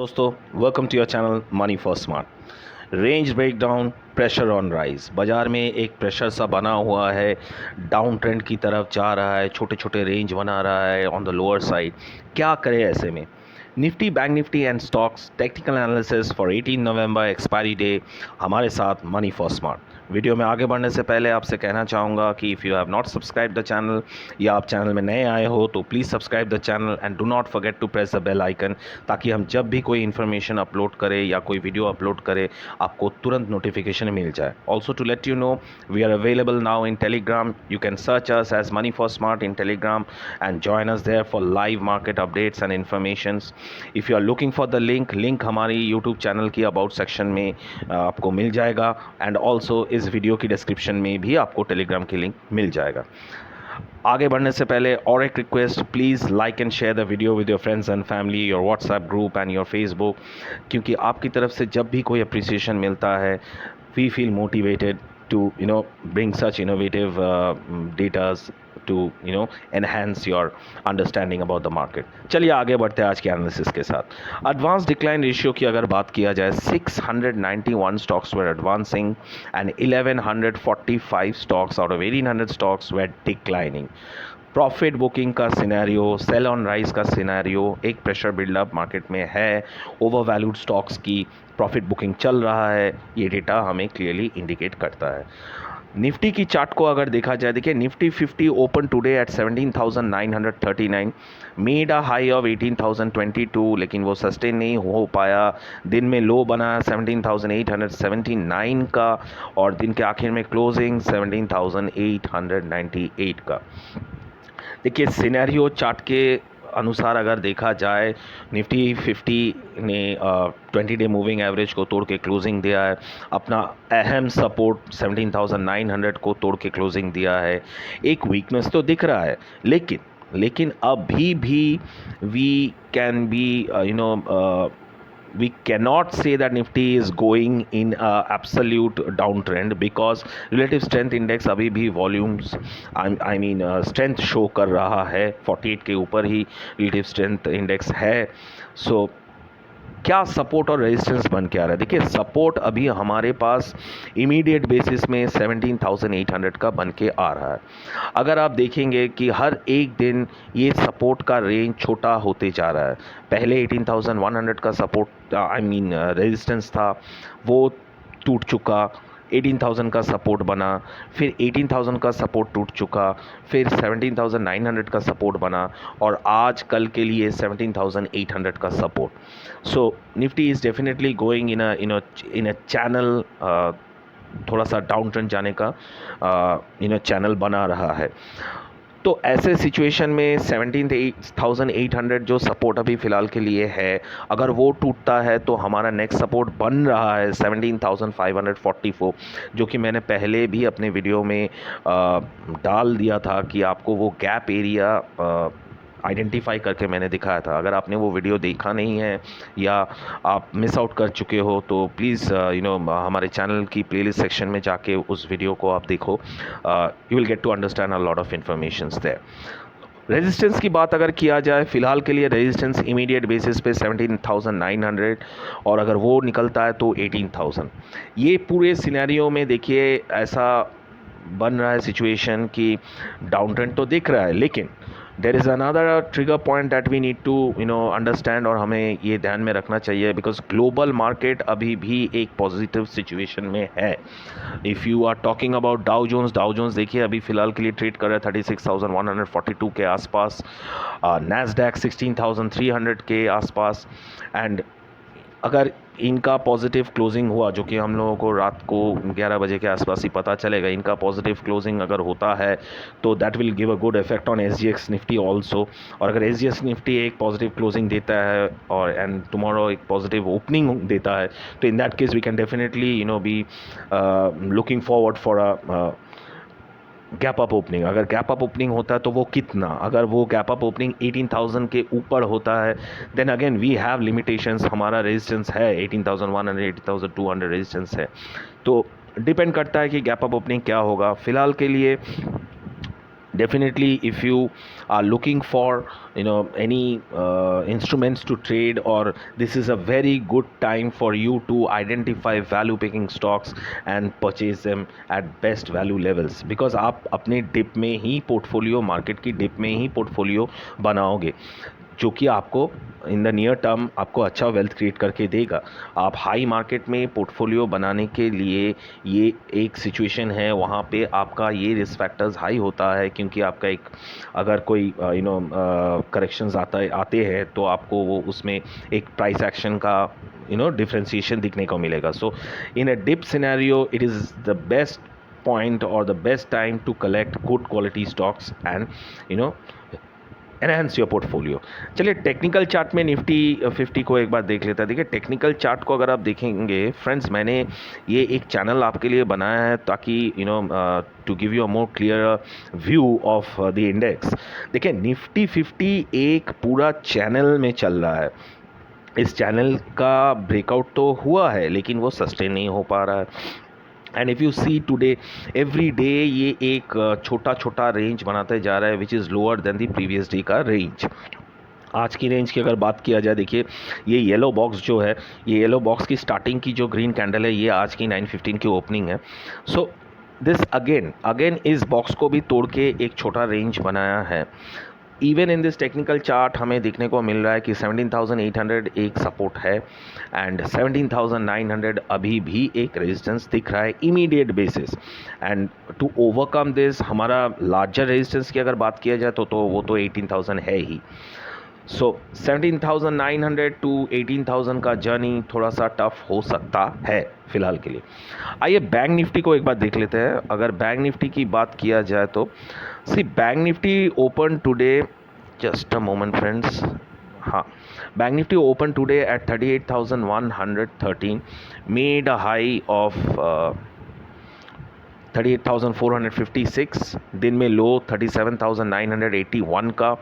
दोस्तों, welcome to your channel money for Smart. Range breakdown, pressure on rise. बाजार में एक प्रेशर सा बना हुआ है, डाउन ट्रेंड की तरफ जा रहा है, छोटे छोटे रेंज बना रहा है ऑन द लोअर साइड। क्या करें ऐसे में? Nifty, bank Nifty and stocks technical analysis for 18 November expiry day. हमारे साथ मनी फॉर स्मार्ट। वीडियो में आगे बढ़ने से पहले आपसे कहना चाहूँगा कि if you have not subscribe the channel या आप चैनल में नए आए हो तो please subscribe the channel and do not forget to press the bell icon, ताकि हम जब भी कोई इन्फॉर्मेशन अपलोड करें या कोई वीडियो अपलोड करें आपको तुरंत नोटिफिकेशन मिल जाए। Also to let you know, we are available now in Telegram. You can search us as Money for Smart in Telegram and join us there for live market updates and information. If you are looking for the link हमारी YouTube channel की about section में आपको मिल जाएगा एंड ऑल्सो इस video की डिस्क्रिप्शन में भी आपको टेलीग्राम की लिंक मिल जाएगा। आगे बढ़ने से पहले और एक request, please like and share the video with your friends and family, your WhatsApp group and your Facebook, क्योंकि आपकी तरफ से जब भी कोई अप्रिसिएशन मिलता है we feel motivated to bring such innovative datas to enhance your understanding about the market. चलिए आगे बढ़ते हैं आज के एनालिसिस के साथ। एडवांस डिक्लाइन रेशियो की अगर बात किया जाए, 691 stocks were advancing and 1145 stocks out of 1800 stocks were declining. Profit booking का सिनेरियो, सेल ऑन राइज का सिनेरियो, एक प्रेशर बिल्डअप मार्केट में है, ओवर वैल्यूड स्टॉक्स की प्रॉफिट बुकिंग चल रहा है, ये डेटा हमें क्लियरली इंडिकेट करता है। निफ्टी की चार्ट को अगर देखा जाए, देखिए Nifty 50 open today eight 17,939, made a high of 18,022, लेकिन वो सस्टेन नहीं हो पाया। दिन में लो बना 17,879 का और दिन के आखिर में क्लोजिंग 17,898 का। देखिए सिनेरियो चार्ट के अनुसार अगर देखा जाए, निफ्टी 50 ने 20 डे मूविंग एवरेज को तोड़ के क्लोजिंग दिया है, अपना अहम सपोर्ट 17,900 को तोड़ के क्लोजिंग दिया है। एक वीकनेस तो दिख रहा है, लेकिन अभी भी we can be we cannot say that Nifty is going in a absolute downtrend, because relative strength index अभी भी volumes strength show कर रहा है, 48 के ऊपर ही relative strength index है। so क्या सपोर्ट और रेजिस्टेंस बन के आ रहा है? देखिए सपोर्ट अभी हमारे पास इमीडिएट बेसिस में 17,800 का बन के आ रहा है। अगर आप देखेंगे कि हर एक दिन ये सपोर्ट का रेंज छोटा होते जा रहा है। पहले 18,100 का सपोर्ट रेजिस्टेंस था, वो टूट चुका, 18,000 का सपोर्ट बना, फिर 18,000 का सपोर्ट टूट चुका, फिर 17,900 का सपोर्ट बना और आज कल के लिए 17,800 का support. So Nifty is definitely going in a channel, थोड़ा सा डाउन ट्रेंड जाने का चैनल बना रहा है। तो ऐसे सिचुएशन में 17,800 जो सपोर्ट अभी फ़िलहाल के लिए है, अगर वो टूटता है तो हमारा नेक्स्ट सपोर्ट बन रहा है 17,544, जो कि मैंने पहले भी अपने वीडियो में डाल दिया था कि आपको वो गैप एरिया आइडेंटिफाई करके मैंने दिखाया था। अगर आपने वो वीडियो देखा नहीं है या आप मिस आउट कर चुके हो तो प्लीज़ हमारे चैनल की प्लेलिस्ट सेक्शन में जाके उस वीडियो को आप देखो। You will get to understand a lot of informations there. Resistance की बात अगर किया जाए, फ़िलहाल के लिए रेजिस्टेंस इमीडिएट बेसिस पे 17,900 और अगर वो निकलता है तो 18,000। ये पूरे सिनेरियो में देखिए ऐसा बन रहा है सिचुएशन कि डाउन ट्रेंड तो दिख रहा है, लेकिन there is another trigger point that we need to understand, और हमें ये ध्यान में रखना चाहिए, बिकॉज ग्लोबल मार्केट अभी भी एक पॉजिटिव सिचुएशन में है। If you are talking about Dow Jones देखिए अभी फ़िलहाल के लिए ट्रेड कर रहा है 36,142 के आसपास, नैस्डैक 16,300 के आसपास। एंड अगर इनका पॉजिटिव क्लोजिंग हुआ, जो कि हम लोगों को रात को 11 बजे के आसपास ही पता चलेगा, इनका पॉजिटिव क्लोजिंग अगर होता है तो that will give a good effect on SGX Nifty also. और अगर SGX निफ्टी एक पॉजिटिव क्लोजिंग देता है और एंड टुमारो एक पॉजिटिव ओपनिंग देता है, तो in that case we can definitely be looking forward for a gap up opening. अगर गैप अप ओपनिंग होता है तो वो कितना, अगर वो गैप अप ओपनिंग 18,000 के ऊपर होता है, then again we have limitations. हमारा रेजिस्टेंस है 18,100, 18,200 रेजिस्टेंस है। तो डिपेंड करता है कि गैप अप ओपनिंग क्या होगा। फ़िलहाल के लिए definitely if you are looking for any instruments to trade, or this is a very good time for you to identify value picking stocks and purchase them at best value levels, because आप अपने dip में ही portfolio, market की dip में ही portfolio बनाओगे जो कि आपको in the near term आपको अच्छा वेल्थ क्रिएट करके देगा। आप हाई मार्केट में पोर्टफोलियो बनाने के लिए ये एक सिचुएशन है, वहाँ पे आपका ये रिस्क फैक्टर्स हाई होता है, क्योंकि आपका एक अगर कोई करेक्शंस आते हैं तो आपको वो उसमें एक प्राइस एक्शन का डिफरेंशिएशन दिखने को मिलेगा। So in a dip scenario it is the best point or the best time to collect good quality stocks and enhance your portfolio. चलिए टेक्निकल चार्ट में निफ्टी 50 को एक बार देख लेते हैं। देखिए टेक्निकल चार्ट को अगर आप देखेंगे फ्रेंड्स, मैंने ये एक चैनल आपके लिए बनाया है ताकि to give you a more clear view of the index. देखिए निफ्टी 50 एक पूरा चैनल में चल रहा है। इस चैनल का ब्रेकआउट तो हुआ है लेकिन वो सस्टेन नहीं हो पा रहा है। And if you see today every day ये एक छोटा छोटा रेंज बनाते जा रहा है which is lower than the previous day का रेंज। आज की रेंज की अगर बात किया जाए, देखिए ये येलो बॉक्स जो है, ये येलो बॉक्स की स्टार्टिंग की जो ग्रीन कैंडल है ये आज की 9:15 की ओपनिंग है। सो दिस अगेन इस बॉक्स को भी तोड़ के एक छोटा रेंज बनाया है। Even in this technical chart हमें देखने को मिल रहा है कि 17,800 एक सपोर्ट है एंड 17,900 अभी भी एक रेजिस्टेंस दिख रहा है immediate basis. And to overcome this हमारा लार्जर रेजिस्टेंस की अगर बात किया जाए तो वो तो 18,000 है ही। सो 17,900 टू 18,000 का जर्नी थोड़ा सा टफ हो सकता है फिलहाल के लिए। आइए बैंक निफ्टी को एक बार देख लेते हैं। अगर बैंक निफ्टी की बात किया जाए तो see bank Nifty open today, just a moment friends, हाँ bank Nifty open today at 38,113, made a high of 38,456, दिन में लो 37,981 का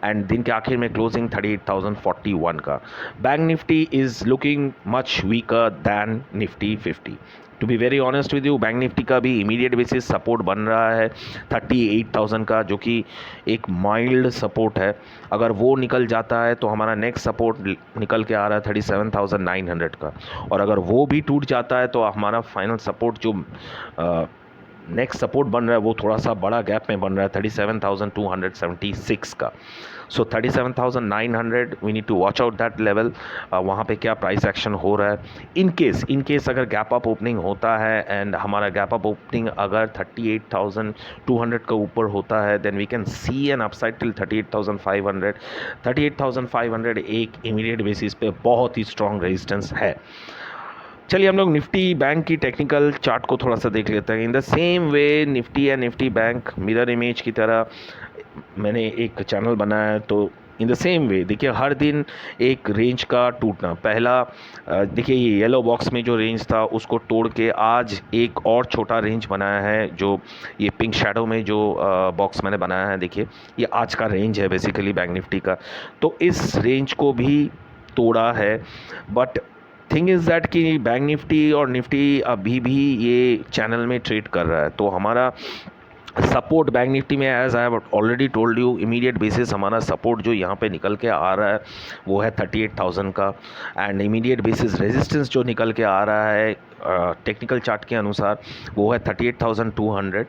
एंड दिन के आखिर में क्लोजिंग 38,041 का। Bank Nifty is looking much weaker than Nifty 50। To be very honest with you, Bank Nifty का भी इमीडिएट बेसिस सपोर्ट बन रहा है 38,000 का, जो कि एक माइल्ड सपोर्ट है। अगर वो निकल जाता है तो हमारा नेक्स्ट सपोर्ट निकल के आ रहा है 37,900 का, और अगर वो भी टूट जाता है तो हमारा फाइनल सपोर्ट जो नेक्स्ट सपोर्ट बन रहा है वो थोड़ा सा बड़ा गैप में बन रहा है 37,276 का। So 37,900 we need to watch out that level, वहाँ पे क्या प्राइस एक्शन हो रहा है। इन केस अगर गैप अप ओपनिंग होता है एंड हमारा गैप अप ओपनिंग अगर 38,200 का ऊपर होता है then we can see an upside till 38,500। 38,500 एक इमीडिएट बेसिस पे बहुत ही स्ट्रॉन्ग रेजिस्टेंस है। चलिए हम लोग निफ्टी बैंक की टेक्निकल चार्ट को थोड़ा सा देख लेते हैं। In the same way Nifty and Nifty bank mirror image की तरह मैंने एक चैनल बनाया है, तो इन द सेम वे देखिए हर दिन एक रेंज का टूटना। पहला देखिए ये येलो बॉक्स में जो रेंज था उसको तोड़ के आज एक और छोटा रेंज बनाया है, जो ये पिंक शैडो में जो बॉक्स मैंने बनाया है, देखिए ये आज का रेंज है बेसिकली बैंक निफ्टी का। तो इस रेंज को भी तोड़ा है, बट थिंग इज़ दैट कि बैंक निफ्टी और निफ्टी अभी भी ये चैनल में ट्रेड कर रहा है। तो हमारा सपोर्ट बैंक निफ्टी में as I have already told you immediate basis हमारा सपोर्ट जो यहाँ पे निकल के आ रहा है वो है 38,000 का, एंड इमीडिएट बेसिस रेजिस्टेंस जो निकल के आ रहा है टेक्निकल चार्ट के अनुसार वो है 38,200।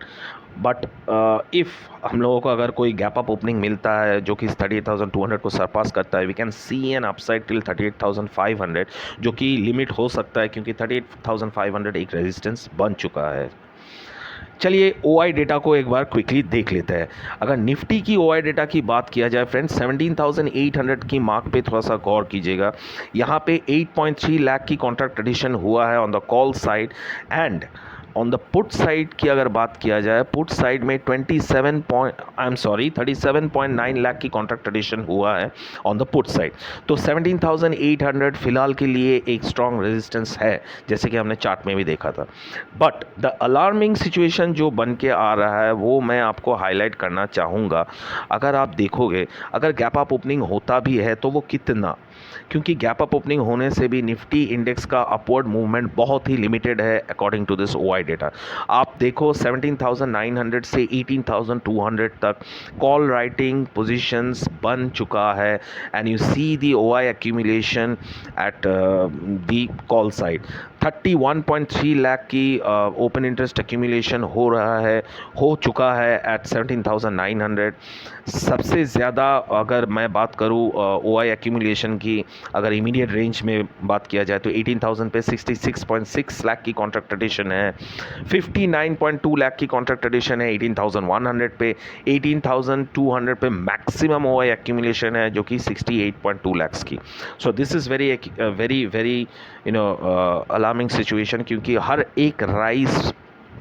बट इफ़ हम लोगों को अगर कोई गैप अप ओपनिंग मिलता है जो कि 38,200 को सरपास करता है, we can see an upside till 38,500, जो कि लिमिट हो सकता है क्योंकि 38,500 एक रेजिस्टेंस बन चुका है। चलिए OI डेटा को एक बार क्विकली देख लेते हैं। अगर निफ्टी की OI डेटा की बात किया जाए फ्रेंड्स, 17,800 की मार्क पे थोड़ा सा गौर कीजिएगा। यहाँ पे 8.3 लाख की कॉन्ट्रैक्ट एडिशन हुआ है on the call side, and on the put side की अगर बात किया जाए, पुट साइड में 37.9 लाख की कॉन्ट्रैक्ट एडिशन हुआ है ऑन द पुट साइड। तो 17,800 फिलहाल के लिए एक स्ट्रॉन्ग रेजिस्टेंस है, जैसे कि हमने चार्ट में भी देखा था। बट द अलार्मिंग सिचुएशन जो बन के आ रहा है वो मैं आपको हाईलाइट करना चाहूँगा। अगर आप देखोगे, अगर गैप अप ओपनिंग होता भी है तो वो कितना, क्योंकि गैप अप ओपनिंग होने से भी निफ्टी इंडेक्स का अपवर्ड मूवमेंट बहुत ही लिमिटेड है according to this OI data. आप देखो 17,900 से 18,200 तक कॉल राइटिंग पोजीशंस बन चुका है and you see the OI accumulation at the call side। 31.3 lakh की ओपन इंटरेस्ट एक्यूमुलेशन हो चुका है एट 17,900। सबसे ज़्यादा अगर मैं बात करूँ OI एक्यूमुलेशन की, अगर इमीडिएट रेंज में बात किया जाए तो 18,000 पे 66.6 लाख की कॉन्ट्रैक्ट एडिशन है, 59.2 लाख की कॉन्ट्रैक्ट एडिशन है 18,100 पे, 18,200 पे मैक्सिमम OI एक्यूमुलेशन है जो कि 68.2 लाख्स की। सो this is very very alarming situation, क्योंकि हर एक राइज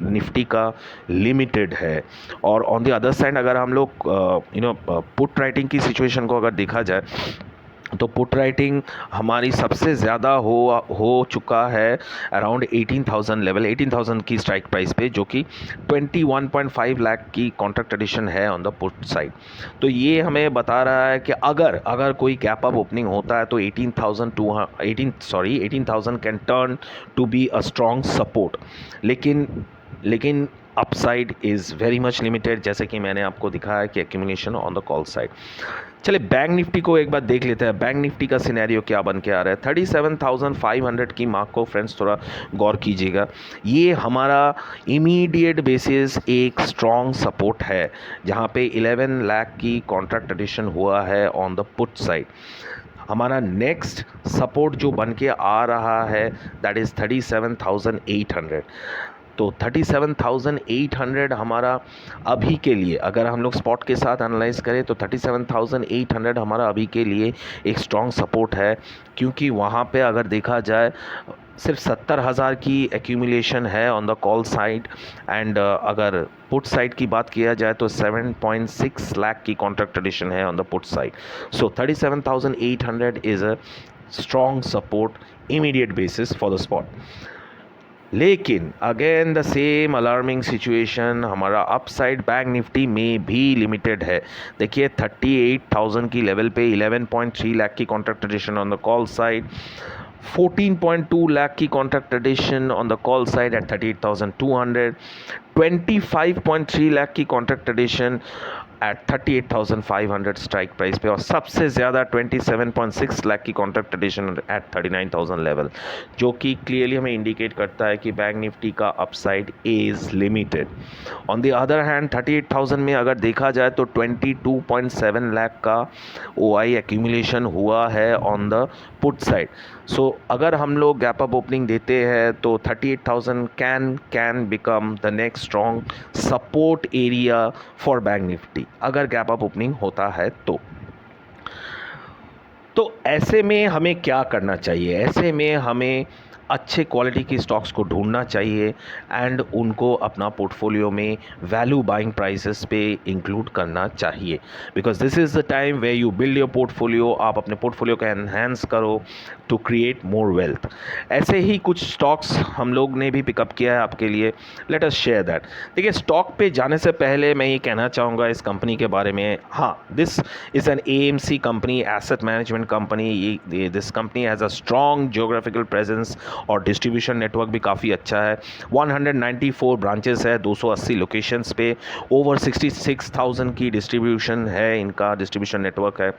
निफ्टी का लिमिटेड है। और ऑन द अदर साइड अगर हम लोग पुट राइटिंग की सिचुएशन को अगर देखा जाए तो पुट राइटिंग हमारी सबसे ज़्यादा हो चुका है अराउंड 18,000 लेवल, 18,000 की स्ट्राइक प्राइस पे, जो कि 21.5 लाख की कॉन्ट्रैक्ट एडिशन है ऑन द पुट साइड। तो ये हमें बता रहा है कि अगर कोई गैप अप ओपनिंग होता है तो 18,000 can turn to be a strong support, लेकिन upside is very much limited, जैसे कि मैंने आपको दिखाया कि accumulation on the call side. चलिए बैंक निफ्टी को एक बार देख लेते हैं, बैंक निफ्टी का सिनेरियो क्या बन के आ रहा है। 37,500 की मार्क को फ्रेंड्स थोड़ा गौर कीजिएगा, ये हमारा इमीडिएट बेसिस एक स्ट्रॉन्ग सपोर्ट है, जहाँ पे 11 लाख की कॉन्ट्रैक्ट एडिशन हुआ है ऑन द पुट साइड। हमारा नेक्स्ट सपोर्ट जो बन के आ रहा है दैट इज़ 37,800। तो 37,800 हमारा अभी के लिए, अगर हम लोग स्पॉट के साथ एनालाइज करें तो 37,800 हमारा अभी के लिए एक स्ट्रॉन्ग सपोर्ट है, क्योंकि वहाँ पे अगर देखा जाए सिर्फ 70,000 की एक्यूमुलेशन है on the call side and अगर पुट साइड की बात किया जाए तो 7.6 लाख की कॉन्ट्रैक्ट एडिशन है on the put side. So 37,800 is a strong support immediate basis for the spot. लेकिन again the same alarming situation हमारा अपसाइड बैंक निफ्टी में भी लिमिटेड है। देखिए 38,000 की लेवल पे 11.3 लाख की contract addition on the call side, 14.2 lakh की contract addition on the call side at 38,200, 25.3 lakh की contract addition at 38,500 strike price पे, और सबसे ज़्यादा 27.6 लाख की कॉन्ट्रैक्ट एडिशन एट 39,000 लेवल, जो कि क्लियरली हमें इंडिकेट करता है कि बैंक निफ्टी का upside is limited. On the other hand 38,000 में अगर देखा जाए तो 22.7 लाख का OI एक्यूमुलेशन हुआ है ऑन द पुट साइड। सो अगर हम लोग गैप अप ओपनिंग देते हैं तो 38,000 can become the next strong support area for bank Nifty, अगर गैप अप ओपनिंग होता है तो ऐसे में हमें क्या करना चाहिए? ऐसे में हमें अच्छे क्वालिटी की स्टॉक्स को ढूंढना चाहिए एंड उनको अपना पोर्टफोलियो में वैल्यू बाइंग प्राइसेस पे इंक्लूड करना चाहिए, because this is the time way you build your portfolio. आप अपने पोर्टफोलियो को एनहांस करो टू क्रिएट मोर वेल्थ। ऐसे ही कुछ स्टॉक्स हम लोग ने भी पिकअप किया है आपके लिए, लेट अस शेयर दैट। देखिए स्टॉक पे जाने से पहले मैं ये कहना चाहूँगा इस कंपनी के बारे में, हाँ this is an AMC company, asset management company. This company has a strong geographical presence और डिस्ट्रीब्यूशन नेटवर्क भी काफ़ी अच्छा है। 194 ब्रांचेस है 280 लोकेशंस पे, ओवर 66,000 की डिस्ट्रीब्यूशन है, इनका डिस्ट्रीब्यूशन नेटवर्क है।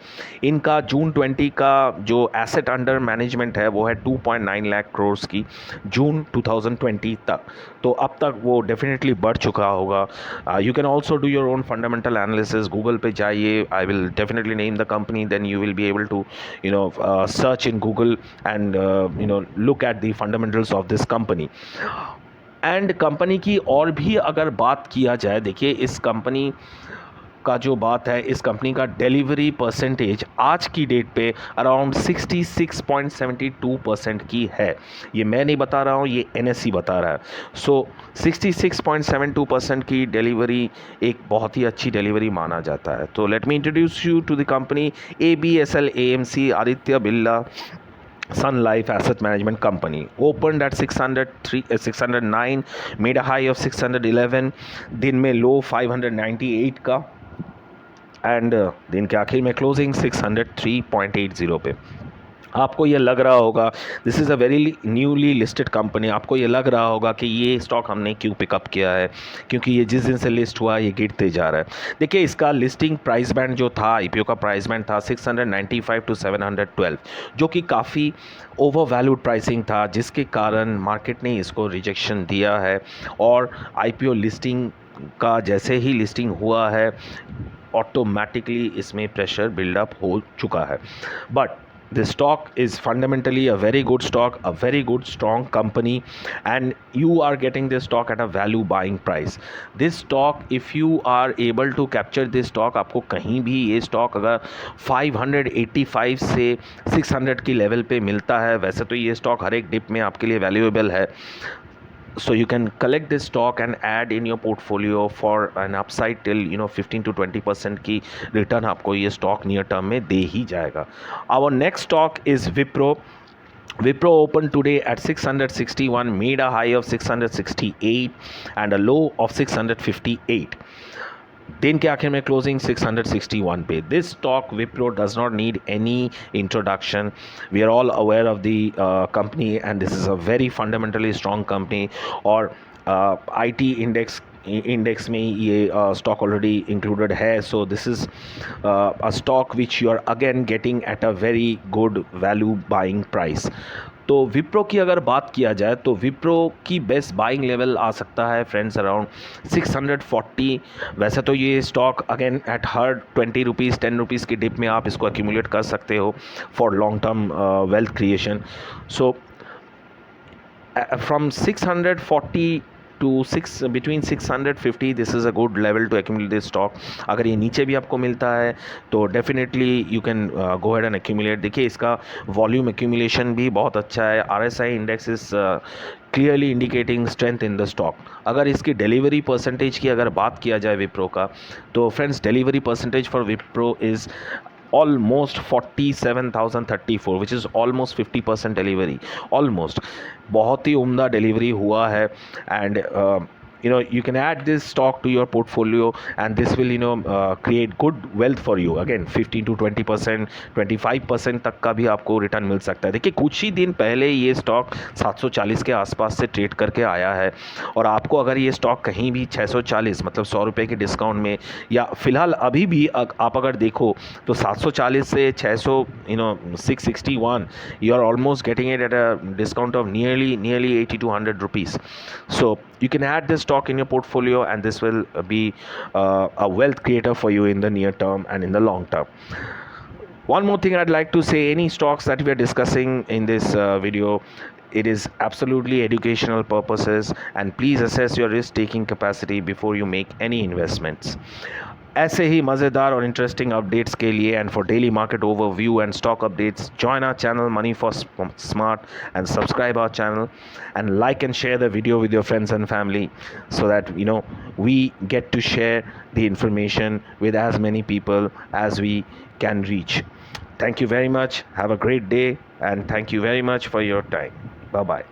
इनका जून 20 का जो एसेट अंडर मैनेजमेंट है वो है 2.9 लाख करोड़ की जून 2020 तक, तो अब तक वो डेफिनेटली बढ़ चुका होगा। You can also do your own fundamental analysis, Google पे जाइए, I will definitely name the company, then you will be able to search in Google and look at the fundamentals of this company। And company की और भी अगर बात किया जाए, देखिए इस कंपनी का जो बात है, इस कंपनी का डिलीवरी परसेंटेज आज की डेट पे अराउंड 66.72% की है। ये मैं नहीं बता रहा हूँ, ये NSE बता रहा है। सो 66.72% की डिलीवरी एक बहुत ही अच्छी डिलीवरी माना जाता है। तो let me introduce you to the company ABSL AMC Aditya Birla Sun Life Asset Management Company, opened at 609, made a high of 611, दिन में लो 598 का एंड दिन के आखिर में क्लोजिंग 603.80 पे। आपको ये लग रहा होगा, this is a very newly listed company, आपको ये लग रहा होगा कि ये स्टॉक हमने क्यों पिकअप किया है, क्योंकि ये जिस दिन से लिस्ट हुआ ये गिरते जा रहा है। देखिए, इसका लिस्टिंग प्राइस बैंड जो था, आईपीओ का प्राइस बैंड था 695 टू 712, जो कि काफ़ी ओवर वैल्यूड प्राइसिंग था, जिसके कारण मार्केट ने इसको रिजेक्शन दिया है। और आईपीओ लिस्टिंग का जैसे ही लिस्टिंग हुआ है, ऑटोमेटिकली इसमें प्रेशर बिल्डअप हो चुका है। But this stock is fundamentally a very good stock, a very good strong company, and you are getting this stock at a value buying price. This stock, if you are able to capture this stock, आपको कहीं भी ये stock अगर 585 से 600 की level पे मिलता है, वैसे तो ये स्टॉक हर एक डिप में आपके लिए वैल्यूएबल है, so you can collect this stock and add in your portfolio for an upside till 15 to 20% की रिटर्न आपको ये स्टॉक नियर टर्म में दे ही जाएगा। Our next stock is Wipro. Wipro opened today at 661, made a high of 668 and a low of 658. दिन के आखिर में closing 661 पे। This stock Wipro does not need any introduction, we are all aware of the company and this is a very fundamentally strong company. और IT index में ये stock already included है, so this is a stock which you are again getting at a very good value buying price. तो विप्रो की अगर बात किया जाए तो विप्रो की बेस्ट बाइंग लेवल आ सकता है फ्रेंड्स अराउंड 640। वैसे तो ये stock again at her 20 rupees 10 rupees की डिप में आप इसको एक्यूमुलेट कर सकते हो for long term wealth creation. So from 640 to 6 between 650, this is a good level to accumulate this stock. अगर ये नीचे भी आपको मिलता है तो definitely you can go ahead and accumulate. देखिए, इसका वॉल्यूम एक्यूमुलेशन भी बहुत अच्छा है, RSI index is clearly indicating strength in the stock. अगर इसकी डिलीवरी परसेंटेज की अगर बात किया जाए विप्रो का, तो friends delivery percentage for Wipro is almost 47,034, which is almost 50% delivery, almost बहुत ही उम्दा डिलीवरी हुआ है। And you can add this stock to your portfolio and this will create good wealth for you. Again 15 to 20%, 25% तक का भी आपको return मिल सकता है। देखिए, कुछ ही दिन पहले ये स्टॉक 740 के आसपास से ट्रेड करके आया है, और आपको अगर ये स्टॉक कहीं भी 640 मतलब 100 रुपये के डिस्काउंट में, या फिलहाल अभी भी आप अगर देखो तो 740 से 661, you are almost getting it at a discount of nearly 80 to 100 rupees. So you can add this stock in your portfolio and this will be a wealth creator for you in the near term and in the long term. One more thing I'd like to say, any stocks that we are discussing in this video, it is absolutely educational purposes, and please assess your risk taking capacity before you make any investments. ऐसे ही मज़ेदार और interesting updates के लिए and for daily market overview and stock updates, join our channel money for smart and subscribe our channel and like and share the video with your friends and family, so that we get to share the information with as many people as we can reach. Thank you very much. Have a great day and thank you very much for your time. Bye bye.